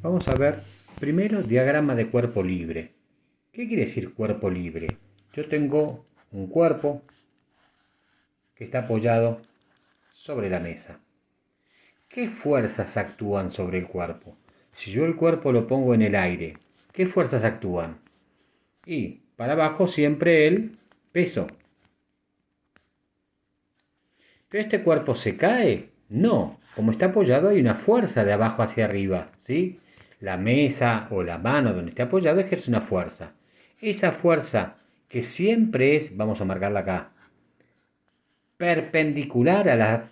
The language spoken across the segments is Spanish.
Vamos a ver primero diagrama de cuerpo libre. ¿Qué quiere decir cuerpo libre? Yo tengo un cuerpo que está apoyado sobre la mesa. ¿Qué fuerzas actúan sobre el cuerpo? Si yo el cuerpo lo pongo en el aire, ¿qué fuerzas actúan? Y para abajo siempre el peso. ¿Pero este cuerpo se cae? No. Como está apoyado hay una fuerza de abajo hacia arriba, ¿sí? La mesa o la mano donde está apoyado ejerce una fuerza. Esa fuerza que siempre es, vamos a marcarla acá, perpendicular a la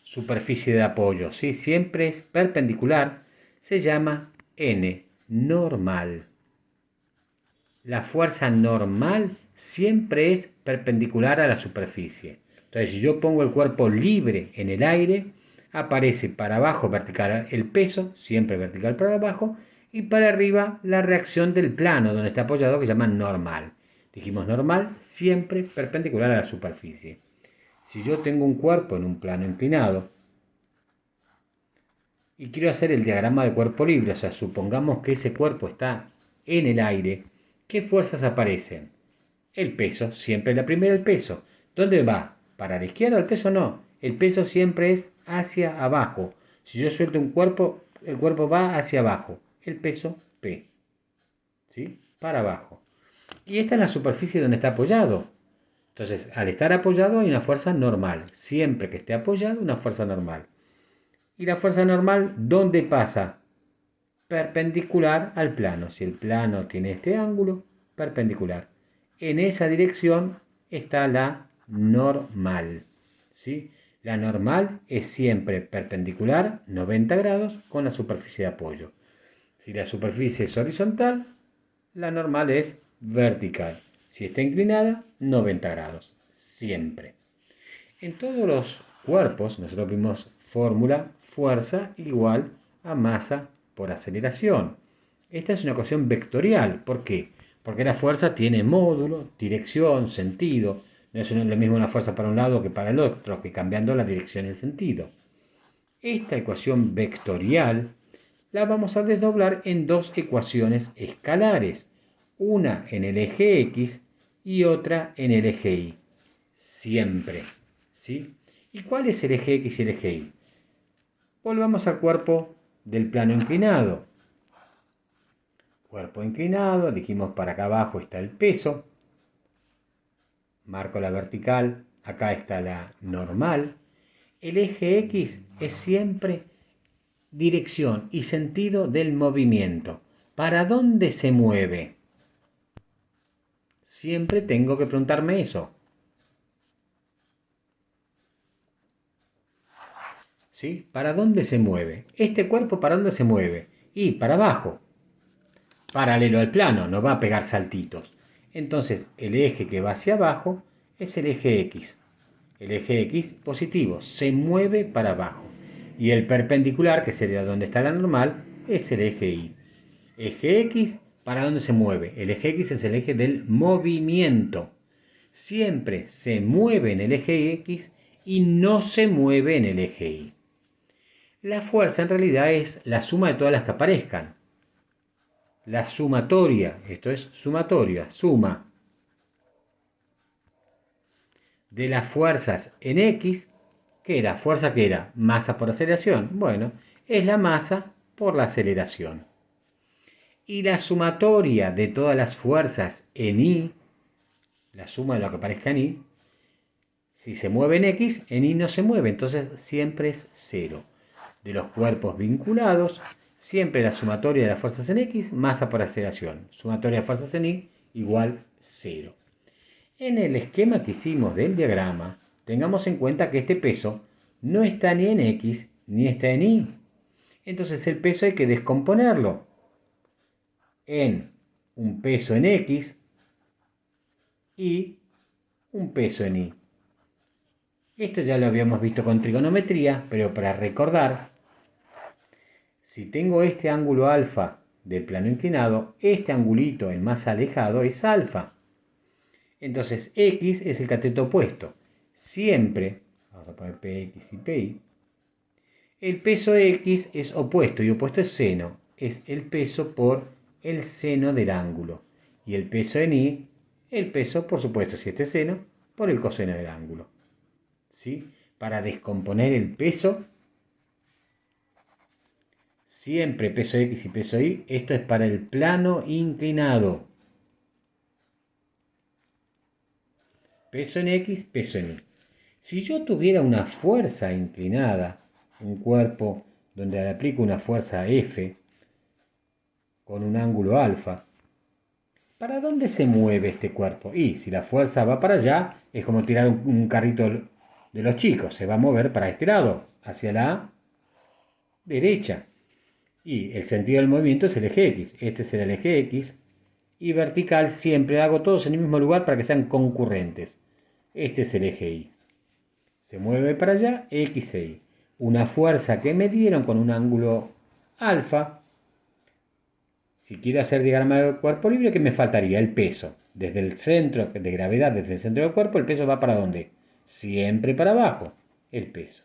superficie de apoyo, ¿sí? Siempre es perpendicular, se llama N, normal. La fuerza normal siempre es perpendicular a la superficie. Entonces, si yo pongo el cuerpo libre en el aire, aparece para abajo vertical el peso, siempre vertical para abajo, y para arriba la reacción del plano donde está apoyado, que se llama normal. Dijimos normal, siempre perpendicular a la superficie. Si yo tengo un cuerpo en un plano inclinado y quiero hacer el diagrama de cuerpo libre, o sea, supongamos que ese cuerpo está en el aire, ¿qué fuerzas aparecen? El peso, siempre la primera el peso. ¿Dónde va? ¿Para la izquierda el peso? No. El peso siempre es hacia abajo. Si yo suelto un cuerpo, el cuerpo va hacia abajo. El peso P. ¿Sí? Para abajo. Y esta es la superficie donde está apoyado. Entonces, al estar apoyado hay una fuerza normal. Siempre que esté apoyado, una fuerza normal. ¿Y la fuerza normal dónde pasa? Perpendicular al plano. Si el plano tiene este ángulo, perpendicular. En esa dirección está la normal, ¿sí? La normal es siempre perpendicular, 90 grados, con la superficie de apoyo. Si la superficie es horizontal, la normal es vertical. Si está inclinada, 90 grados, siempre. En todos los cuerpos, nosotros vimos fórmula fuerza igual a masa por aceleración. Esta es una ecuación vectorial. ¿Por qué? Porque la fuerza tiene módulo, dirección, sentido. No es lo mismo una fuerza para un lado que para el otro, que cambiando la dirección y el sentido. Esta ecuación vectorial la vamos a desdoblar en dos ecuaciones escalares. Una en el eje X y otra en el eje Y. Siempre. ¿Sí? ¿Y cuál es el eje X y el eje Y? Volvamos al cuerpo del plano inclinado. Cuerpo inclinado, dijimos para acá abajo está el peso. Marco la vertical, acá está la normal. El eje X es siempre dirección y sentido del movimiento. ¿Para dónde se mueve? Siempre tengo que preguntarme eso. ¿Sí? ¿Para dónde se mueve? Este cuerpo, ¿para dónde se mueve? Y para abajo. Paralelo al plano, no va a pegar saltitos. Entonces, el eje que va hacia abajo es el eje X. El eje X positivo se mueve para abajo. Y el perpendicular, que sería donde está la normal, es el eje Y. Eje X, ¿para dónde se mueve? El eje X es el eje del movimiento. Siempre se mueve en el eje X y no se mueve en el eje Y. La fuerza en realidad es la suma de todas las que aparezcan. La sumatoria, esto es sumatoria, suma de las fuerzas en X, ¿qué era? ¿Fuerza qué era? Masa por aceleración. Bueno, es la masa por la aceleración. Y la sumatoria de todas las fuerzas en Y, la suma de lo que aparezca en Y, si se mueve en X, en Y no se mueve, entonces siempre es cero. De los cuerpos vinculados, siempre la sumatoria de las fuerzas en X, masa por aceleración. Sumatoria de fuerzas en Y igual 0. En el esquema que hicimos del diagrama, tengamos en cuenta que este peso no está ni en X ni está en Y. Entonces el peso hay que descomponerlo en un peso en X y un peso en Y. Esto ya lo habíamos visto con trigonometría, pero para recordar, si tengo este ángulo alfa del plano inclinado, este angulito, el más alejado, es alfa. Entonces X es el cateto opuesto. Siempre, vamos a poner PX y PY, el peso X es opuesto y opuesto es seno. es el peso por el seno del ángulo. Y el peso en I, el peso, por supuesto, si este es seno, por el coseno del ángulo. ¿Sí? Para descomponer el peso, siempre peso X y peso Y, esto es para el plano inclinado. Peso en X, peso en Y. Si yo tuviera una fuerza inclinada, un cuerpo donde le aplico una fuerza F con un ángulo alfa, ¿para dónde se mueve este cuerpo? Y si la fuerza va para allá, es como tirar un carrito de los chicos, se va a mover para este lado, hacia la derecha. Y el sentido del movimiento es el eje X. Este será el eje X. Y vertical siempre hago todos en el mismo lugar para que sean concurrentes. Este es el eje Y. Se mueve para allá, X e Y. Una fuerza que me dieron con un ángulo alfa. Si quiero hacer diagrama del cuerpo libre, ¿qué me faltaría? El peso. Desde el centro de gravedad, desde el centro del cuerpo, el peso va para ¿dónde? Siempre para abajo, el peso.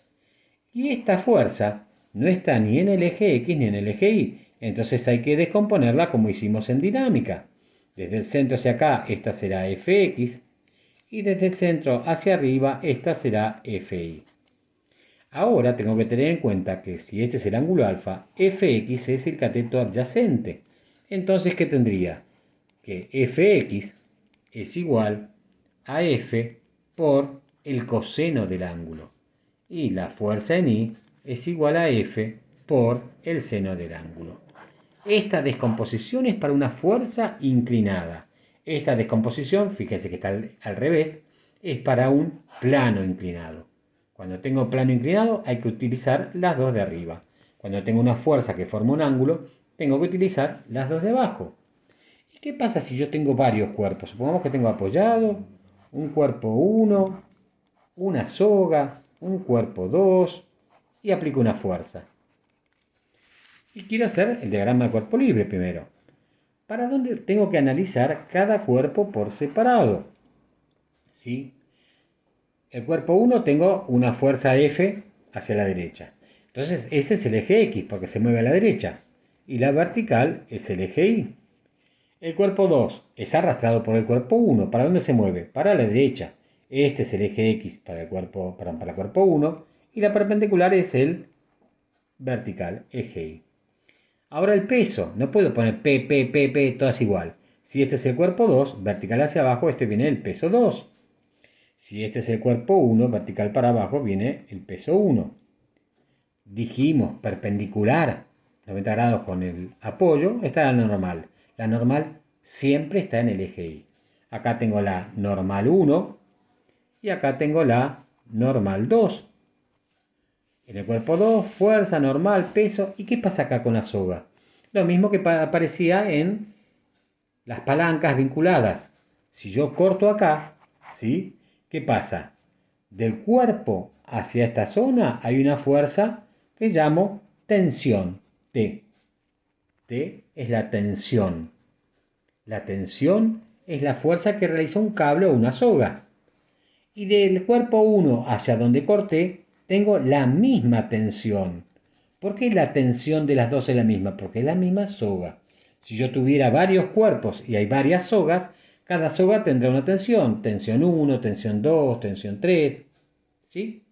Y esta fuerza no está ni en el eje X ni en el eje Y. Entonces hay que descomponerla como hicimos en dinámica. Desde el centro hacia acá, esta será Fx. Y desde el centro hacia arriba, esta será Fy. Ahora tengo que tener en cuenta que si este es el ángulo alfa, Fx es el cateto adyacente. Entonces, ¿qué tendría? Que Fx es igual a F por el coseno del ángulo. Y la fuerza en Y es igual a F por el seno del ángulo. Esta descomposición es para una fuerza inclinada. Esta descomposición, fíjense que está al revés, es para un plano inclinado. Cuando tengo plano inclinado hay que utilizar las dos de arriba. Cuando tengo una fuerza que forma un ángulo, tengo que utilizar las dos de abajo. ¿Y qué pasa si yo tengo varios cuerpos? Supongamos que tengo apoyado, un cuerpo 1, una soga, un cuerpo 2 y aplico una fuerza. Y quiero hacer el diagrama de cuerpo libre primero. ¿Para dónde tengo que analizar cada cuerpo por separado? ¿Sí? El cuerpo 1 tengo una fuerza F hacia la derecha. Entonces ese es el eje X porque se mueve a la derecha. Y la vertical es el eje Y. El cuerpo 2 es arrastrado por el cuerpo 1. ¿Para dónde se mueve? Para la derecha. Este es el eje X para el cuerpo 1 y la perpendicular es el vertical, eje Y. Ahora el peso, no puedo poner P, todas igual. Si este es el cuerpo 2, vertical hacia abajo, este viene el peso 2. Si este es el cuerpo 1, vertical para abajo, viene el peso 1. Dijimos perpendicular, 90 grados con el apoyo, está la normal. La normal siempre está en el eje Y. Acá tengo la normal 1 y acá tengo la normal 2. En el cuerpo 2, fuerza, normal, peso. ¿Y qué pasa acá con la soga? Lo mismo que aparecía en las palancas vinculadas. Si yo corto acá, ¿sí? ¿Qué pasa? Del cuerpo hacia esta zona hay una fuerza que llamo tensión, T. T es la tensión. La tensión es la fuerza que realiza un cable o una soga. Y del cuerpo 1 hacia donde corté, tengo la misma tensión. ¿Por qué la tensión de las dos es la misma? Porque es la misma soga. Si yo tuviera varios cuerpos y hay varias sogas, cada soga tendrá una tensión. Tensión 1, tensión 2, tensión 3. ¿Sí?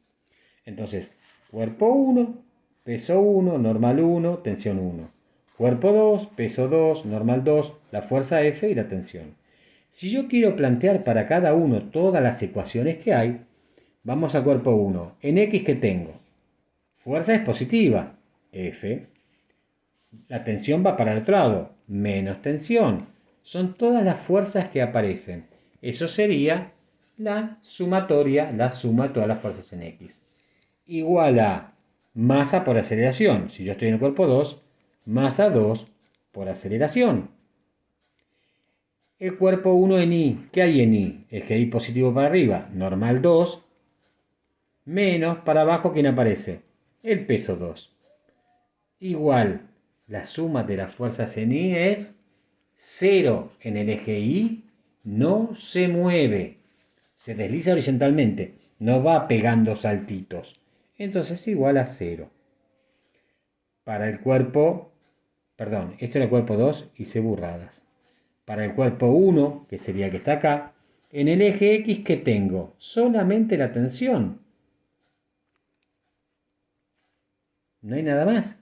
Entonces, cuerpo 1, peso 1, normal 1, tensión 1. Cuerpo 2, peso 2, normal 2, la fuerza F y la tensión. Si yo quiero plantear para cada uno todas las ecuaciones que hay, vamos al cuerpo 1. En X, ¿qué tengo? Fuerza es positiva, F. La tensión va para el otro lado, menos tensión. Son todas las fuerzas que aparecen. Eso sería la sumatoria, la suma de todas las fuerzas en X. Igual a masa por aceleración. Si yo estoy en el cuerpo 2, masa 2 por aceleración. El cuerpo 1 en Y. ¿Qué hay en Y? Eje Y positivo para arriba, normal 2, menos para abajo, ¿quién aparece? El peso 2. Igual, la suma de las fuerzas en Y es 0 en el eje Y, no se mueve. Se desliza horizontalmente, no va pegando saltitos. Entonces igual a 0. Para el cuerpo Perdón, esto en el cuerpo 2 hice burradas. Para el cuerpo 1, que sería el que está acá, en el eje X, ¿qué tengo? Solamente la tensión. No hay nada más.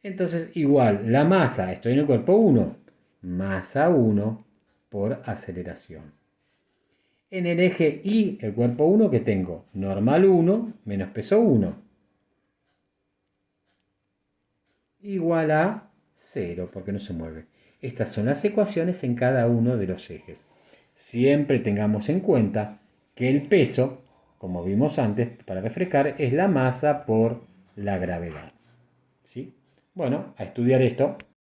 Entonces, igual, la masa, estoy en el cuerpo 1, masa 1 por aceleración. En el eje Y, el cuerpo 1, que tengo normal 1 menos peso 1, igual a 0, porque no se mueve. Estas son las ecuaciones en cada uno de los ejes. Siempre tengamos en cuenta que el peso, como vimos antes, para refrescar, es la masa por la gravedad. ¿Sí? Bueno, a estudiar esto.